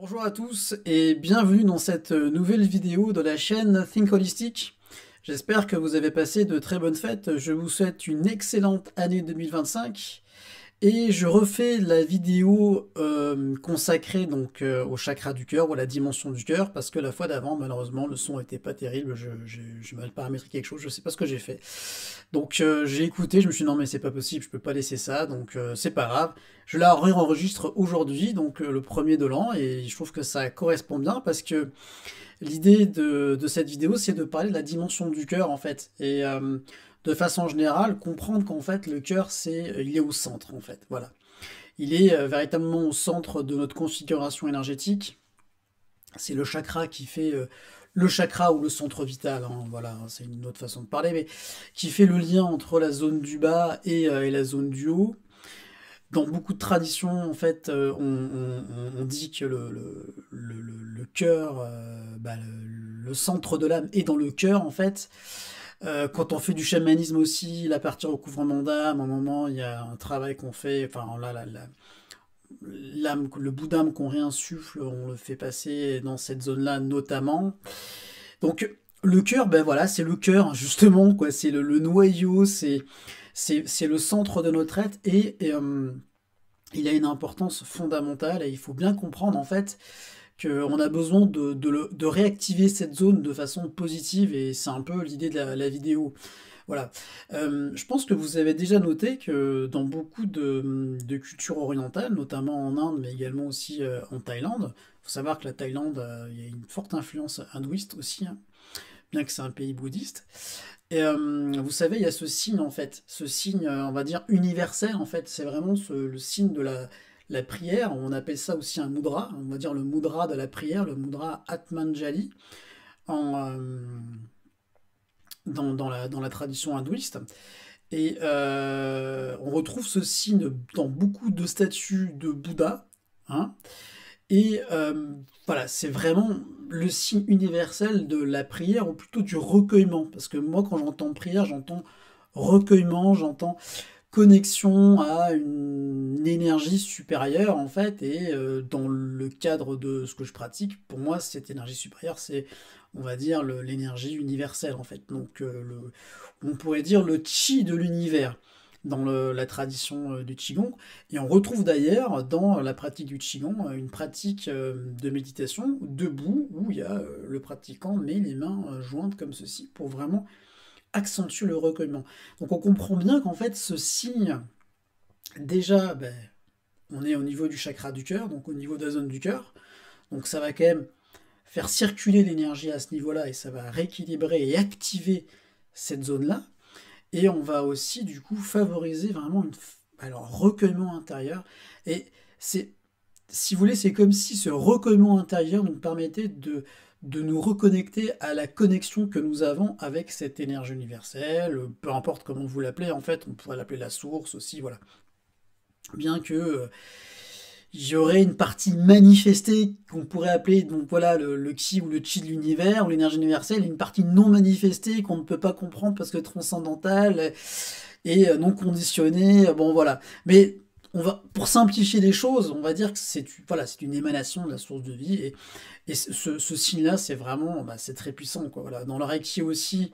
Bonjour à tous et bienvenue dans cette nouvelle vidéo de la chaîne Think Holistic. J'espère que vous avez passé de très bonnes fêtes. Je vous souhaite une excellente année 2025 et je refais la vidéo consacrée donc au chakra du cœur ou à la dimension du cœur parce que la fois d'avant malheureusement le son n'était pas terrible. J'ai mal paramétré quelque chose, je sais pas ce que j'ai fait. Donc j'ai écouté, je me suis dit non mais c'est pas possible, je peux pas laisser ça, donc c'est pas grave. Je la réenregistre aujourd'hui, donc le premier de l'an, et je trouve que ça correspond bien parce que l'idée de cette vidéo c'est de parler de la dimension du cœur en fait. Et de façon générale, comprendre qu'en fait le cœur il est au centre en fait, voilà. Il est véritablement au centre de notre configuration énergétique. C'est le chakra qui fait le chakra ou le centre vital, hein, voilà, c'est une autre façon de parler, mais qui fait le lien entre la zone du bas et la zone du haut. Dans beaucoup de traditions, en fait, on dit que le cœur, le centre de l'âme est dans le cœur, en fait. Quand on fait du chamanisme aussi, la partie recouvrement d'âme, à un moment, il y a un travail qu'on fait, enfin là, l'âme, le bout d'âme qu'on réinsuffle, on le fait passer dans cette zone-là notamment. Donc le cœur, ben voilà, c'est le cœur justement, quoi. C'est le noyau, c'est le centre de notre être et il a une importance fondamentale et il faut bien comprendre en fait qu'on a besoin de réactiver cette zone de façon positive et c'est un peu l'idée de la vidéo. Voilà. Je pense que vous avez déjà noté que dans beaucoup de cultures orientales, notamment en Inde, mais également aussi en Thaïlande, il faut savoir que la Thaïlande, il y a une forte influence hindouiste aussi, hein, bien que c'est un pays bouddhiste. Et vous savez, il y a ce signe en fait, ce signe, on va dire universel en fait, c'est vraiment le signe de la prière. On appelle ça aussi un mudra, on va dire le mudra de la prière, le mudra Atmanjali en, dans la tradition hindouiste. Et on retrouve ce signe dans beaucoup de statues de Bouddha, hein. Et voilà, c'est vraiment le signe universel de la prière, ou plutôt du recueillement. Parce que moi, quand j'entends prière, j'entends recueillement, j'entends connexion à une énergie supérieure, en fait. Et dans le cadre de ce que je pratique, pour moi, cette énergie supérieure, c'est, on va dire, l'énergie universelle, en fait. Donc, on pourrait dire le chi de l'univers dans la tradition du Qigong. Et on retrouve d'ailleurs dans la pratique du Qigong une pratique de méditation debout où il y a le pratiquant met les mains jointes comme ceci pour vraiment accentuer le recueillement. Donc on comprend bien qu'en fait ce signe, déjà, ben, on est au niveau du chakra du cœur, donc au niveau de la zone du cœur. Donc ça va quand même faire circuler l'énergie à ce niveau-là et ça va rééquilibrer et activer cette zone-là. Et on va aussi, du coup, favoriser vraiment alors, recueillement intérieur. Et c'est, si vous voulez, c'est comme si ce recueillement intérieur nous permettait de nous reconnecter à la connexion que nous avons avec cette énergie universelle, peu importe comment vous l'appelez, en fait, on pourrait l'appeler la source aussi, voilà. Bien que il y aurait une partie manifestée qu'on pourrait appeler donc voilà le ki ou le chi de l'univers ou l'énergie universelle, et une partie non manifestée qu'on ne peut pas comprendre parce que transcendantale et non conditionnée. Bon voilà. Mais on va, pour simplifier les choses, on va dire que c'est voilà, c'est une émanation de la source de vie et ce signe-là, c'est vraiment, bah, c'est très puissant quoi. Voilà. Dans le Reiki aussi,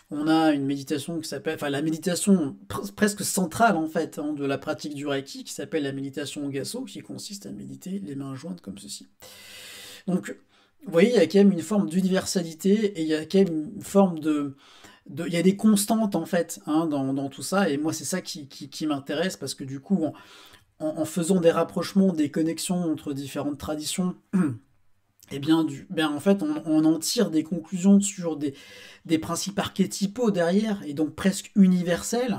on a une méditation qui s'appelle, enfin la méditation presque centrale en fait hein, de la pratique du Reiki qui s'appelle la méditation Ogasso, qui consiste à méditer les mains jointes comme ceci. Donc, vous voyez, il y a quand même une forme d'universalité et il y a quand même une forme il y a des constantes en fait hein, dans tout ça et moi c'est ça qui m'intéresse parce que du coup en faisant des rapprochements, des connexions entre différentes traditions, eh bien, en fait, on en tire des conclusions sur des principes archétypaux derrière, et donc presque universels.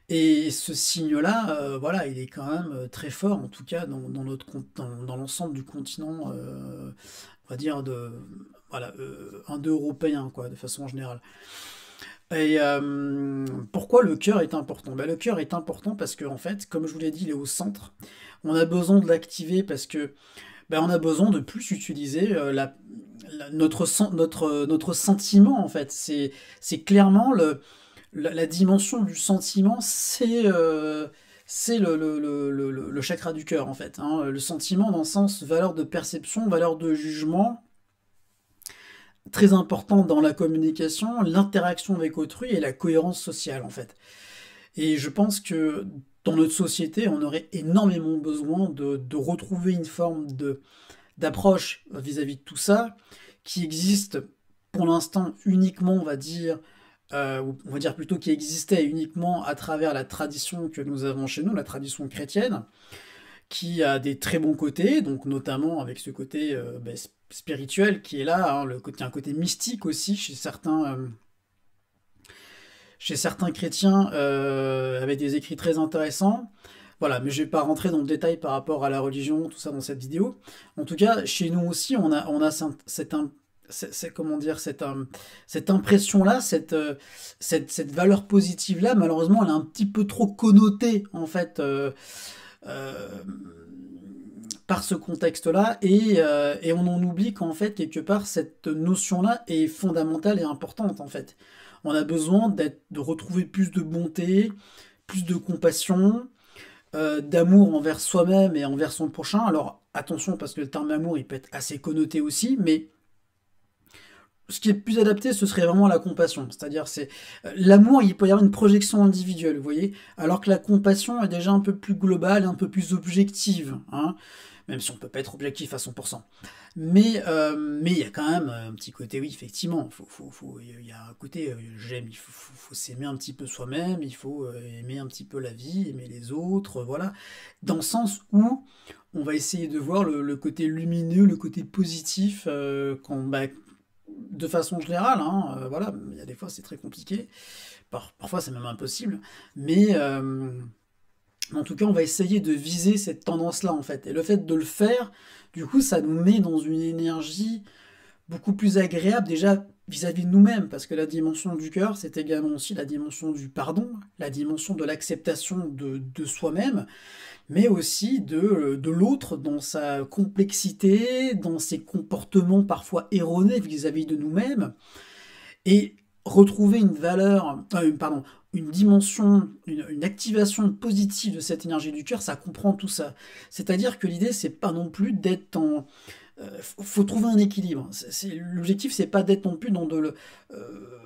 Et ce signe-là, voilà, il est quand même très fort, en tout cas dans l'ensemble du continent, on va dire voilà, indo-européen, quoi, de façon générale. Et pourquoi le cœur est important? Ben, le cœur est important parce que, en fait, comme je vous l'ai dit, il est au centre. On a besoin de l'activer parce que ben, on a besoin de plus utiliser notre sentiment, en fait. C'est clairement la dimension du sentiment, c'est le chakra du cœur, en fait, hein. Le sentiment dans le sens valeur de perception, valeur de jugement, très important dans la communication, l'interaction avec autrui et la cohérence sociale, en fait. Et je pense que dans notre société, on aurait énormément besoin de retrouver une forme d'approche vis-à-vis de tout ça, qui existe pour l'instant uniquement, on va dire plutôt qui existait uniquement à travers la tradition que nous avons chez nous, la tradition chrétienne, qui a des très bons côtés, donc notamment avec ce côté spirituel qui est là, hein, un côté mystique aussi chez certains chrétiens, avec des écrits très intéressants. Voilà, mais je vais pas rentrer dans le détail par rapport à la religion, tout ça dans cette vidéo. En tout cas, chez nous aussi, on a comment dire, cette impression-là, cette valeur positive-là, malheureusement, elle est un petit peu trop connotée, en fait, euh, par ce contexte-là, et on en oublie qu'en fait, quelque part, cette notion-là est fondamentale et importante, en fait. On a besoin de retrouver plus de bonté, plus de compassion, d'amour envers soi-même et envers son prochain. Alors, attention, parce que le terme amour, il peut être assez connoté aussi, mais ce qui est plus adapté, ce serait vraiment la compassion. C'est-à-dire, l'amour, il peut y avoir une projection individuelle, vous voyez, alors que la compassion est déjà un peu plus globale, un peu plus objective, hein, même si on peut pas être objectif à 100%. Mais il y a quand même un petit côté, oui, effectivement, il y a un côté, j'aime, faut s'aimer un petit peu soi-même, il faut aimer un petit peu la vie, aimer les autres, voilà, dans le sens où on va essayer de voir le côté lumineux, le côté positif, de façon générale, hein, voilà, il y a des fois c'est très compliqué, parfois c'est même impossible, mais en tout cas on va essayer de viser cette tendance-là en fait, et le fait de le faire, du coup ça nous met dans une énergie beaucoup plus agréable déjà vis-à-vis de nous-mêmes, parce que la dimension du cœur c'est également aussi la dimension du pardon, la dimension de l'acceptation de soi-même, mais aussi de l'autre dans sa complexité, dans ses comportements parfois erronés vis-à-vis de nous-mêmes, et retrouver une valeur, pardon, une dimension, une activation positive de cette énergie du cœur, ça comprend tout ça. C'est-à-dire que l'idée, c'est pas non plus d'être en... faut trouver un équilibre. L'objectif, c'est pas d'être non plus dans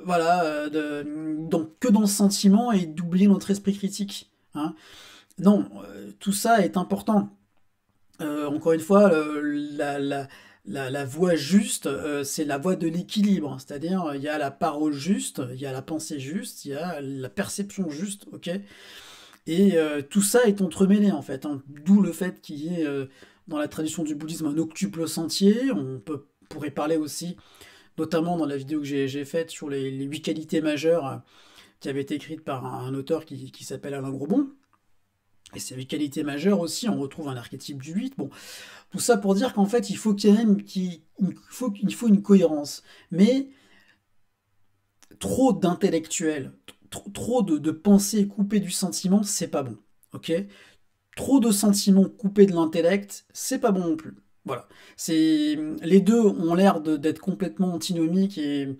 voilà, que dans le sentiment et d'oublier notre esprit critique, hein. Non, tout ça est important. Encore une fois, la voie juste, c'est la voie de l'équilibre. C'est-à-dire, il y a la parole juste, il y a la pensée juste, il y a la perception juste, ok? Et tout ça est entremêlé, en fait, hein. D'où le fait qu'il y ait, dans la tradition du bouddhisme, un octuple sentier. Pourrait parler aussi, notamment dans la vidéo que j'ai faite sur les 8 qualités majeures, qui avait été écrite par un auteur qui s'appelle Alain Grosbon. Et ces 8 qualités majeures aussi, on retrouve un archétype du 8. Bon, tout ça pour dire qu'en fait, il faut une cohérence. Mais trop d'intellectuel, trop de pensées coupées du sentiment, c'est pas bon. Ok? Trop de sentiments coupés de l'intellect, c'est pas bon non plus. Voilà. Les deux ont l'air d'être complètement antinomiques, et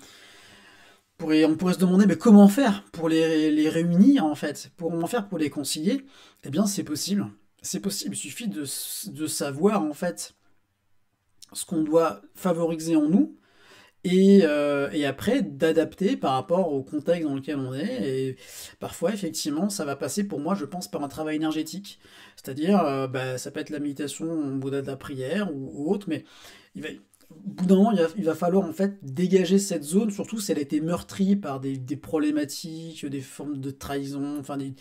on pourrait se demander mais comment faire pour les réunir en fait, comment faire pour les concilier. Eh bien c'est possible, c'est possible, il suffit de savoir en fait ce qu'on doit favoriser en nous, et après d'adapter par rapport au contexte dans lequel on est. Et parfois effectivement ça va passer pour moi je pense par un travail énergétique, c'est-à-dire ça peut être la méditation, Bouddha de la prière ou autre, mais au bout d'un moment il va falloir en fait dégager cette zone, surtout si elle a été meurtrie par des problématiques, des formes de trahison, enfin il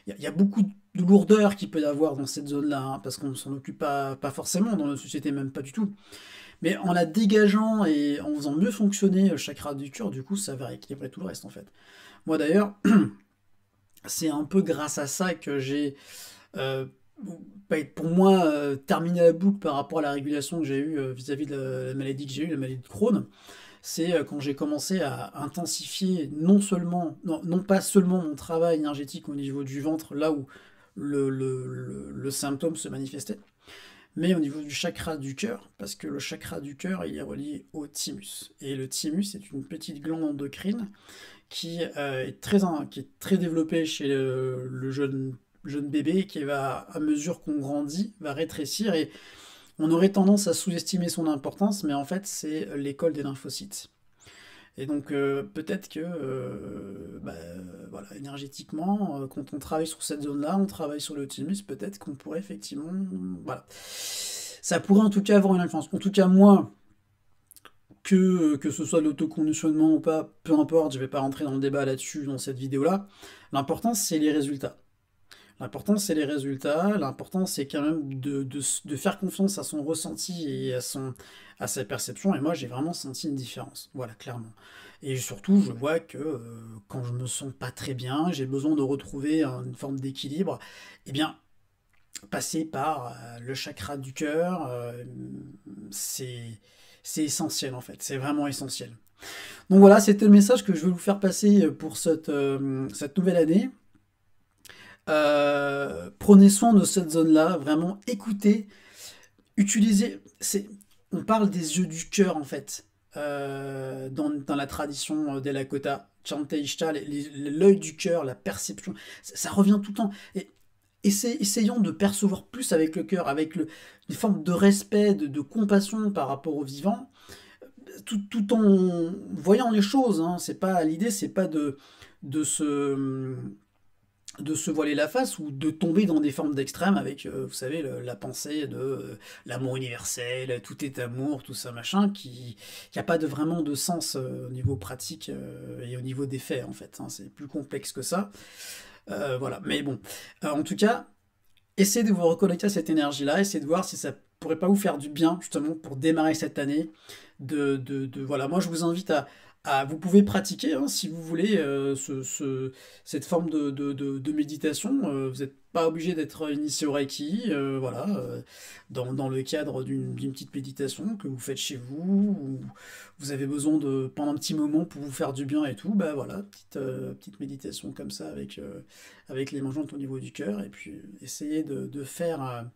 y a beaucoup de lourdeur qu'il peut y avoir dans cette zone-là, hein, parce qu'on ne s'en occupe pas forcément dans notre société, même pas du tout. Mais en la dégageant et en faisant mieux fonctionner le chakra du cœur, du coup, ça va équilibrer tout le reste, en fait. Moi, d'ailleurs, c'est un peu grâce à ça que j'ai, euh, pour moi, terminé la boucle par rapport à la régulation que j'ai eue vis-à-vis de la maladie que j'ai eue, la maladie de Crohn. C'est quand j'ai commencé à intensifier non pas seulement mon travail énergétique au niveau du ventre, là où le symptôme se manifestait, mais au niveau du chakra du cœur, parce que le chakra du cœur, il est relié au thymus. Et le thymus est une petite glande endocrine qui est très développée chez le jeune jeune bébé qui va, à mesure qu'on grandit, va rétrécir et on aurait tendance à sous-estimer son importance, mais en fait, c'est l'école des lymphocytes. Et donc, peut-être que, voilà, énergétiquement, quand on travaille sur cette zone-là, on travaille sur le thymus, peut-être qu'on pourrait effectivement, voilà. Ça pourrait en tout cas avoir une influence. En tout cas, moi, que ce soit l'autoconditionnement ou pas, peu importe, je vais pas rentrer dans le débat là-dessus dans cette vidéo-là. L'important, c'est les résultats. L'important, c'est les résultats. L'important, c'est quand même de faire confiance à son ressenti et à sa perception. Et moi, j'ai vraiment senti une différence. Voilà, clairement. Et surtout, je vois que quand je me sens pas très bien, j'ai besoin de retrouver une forme d'équilibre. Eh bien, passer par le chakra du cœur, c'est essentiel en fait. C'est vraiment essentiel. Donc voilà, c'était le message que je veux vous faire passer pour cette nouvelle année. Prenez soin de cette zone-là, vraiment écoutez, utilisez. On parle des yeux du cœur en fait, dans la tradition des Lakota, Chante Ishta, l'œil du cœur, la perception, ça revient tout le temps. Et essayons de percevoir plus avec le cœur, avec une forme de respect, de compassion par rapport au vivant, tout en voyant les choses. Hein. L'idée, c'est pas de se de se voiler la face ou de tomber dans des formes d'extrême avec, vous savez, la pensée de l'amour universel, tout est amour, tout ça machin, qui n'a pas vraiment de sens au niveau pratique et au niveau des faits en fait. Hein, c'est plus complexe que ça. Voilà, mais bon. En tout cas, essayez de vous reconnecter à cette énergie-là, essayez de voir si ça pourrait pas vous faire du bien justement pour démarrer cette année. Voilà, moi je vous invite vous pouvez pratiquer hein, si vous voulez cette forme de méditation. Vous n'êtes pas obligé d'être initié au Reiki, voilà, dans le cadre d'une petite méditation que vous faites chez vous, ou vous avez besoin de pendant un petit moment pour vous faire du bien et tout, bah voilà, petite méditation comme ça avec les mangeantes au niveau du cœur, et puis essayez de faire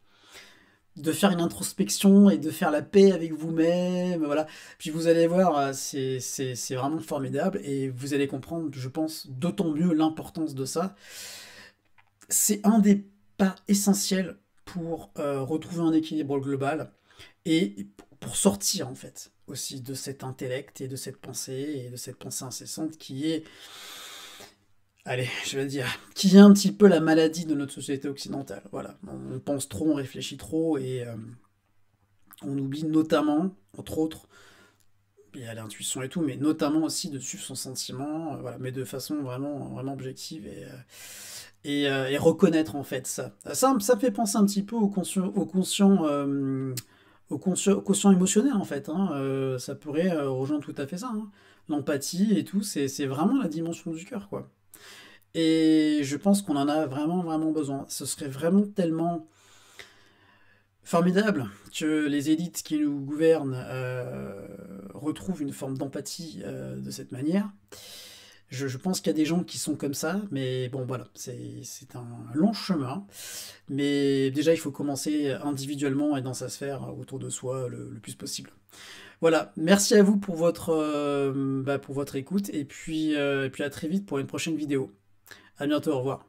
une introspection et de faire la paix avec vous-même, voilà. Puis vous allez voir, c'est vraiment formidable et vous allez comprendre, je pense, d'autant mieux l'importance de ça. C'est un des pas essentiels pour retrouver un équilibre global et pour sortir en fait aussi de cet intellect et de cette pensée incessante qui est, allez, je vais dire, qui est un petit peu la maladie de notre société occidentale. Voilà, on pense trop, on réfléchit trop et on oublie notamment, entre autres, il y a l'intuition et tout, mais notamment aussi de suivre son sentiment, voilà, mais de façon vraiment, vraiment objective et reconnaître en fait ça. Ça me fait penser un petit peu au quotient émotionnel en fait. Hein. Ça pourrait rejoindre tout à fait ça. Hein. L'empathie et tout, c'est vraiment la dimension du cœur, quoi. Et je pense qu'on en a vraiment, vraiment besoin. Ce serait vraiment tellement formidable que les élites qui nous gouvernent retrouvent une forme d'empathie de cette manière. Je pense qu'il y a des gens qui sont comme ça, mais bon voilà, c'est un long chemin. Mais déjà, il faut commencer individuellement et dans sa sphère autour de soi le plus possible. Voilà, merci à vous pour votre écoute et puis à très vite pour une prochaine vidéo. À bientôt, au revoir.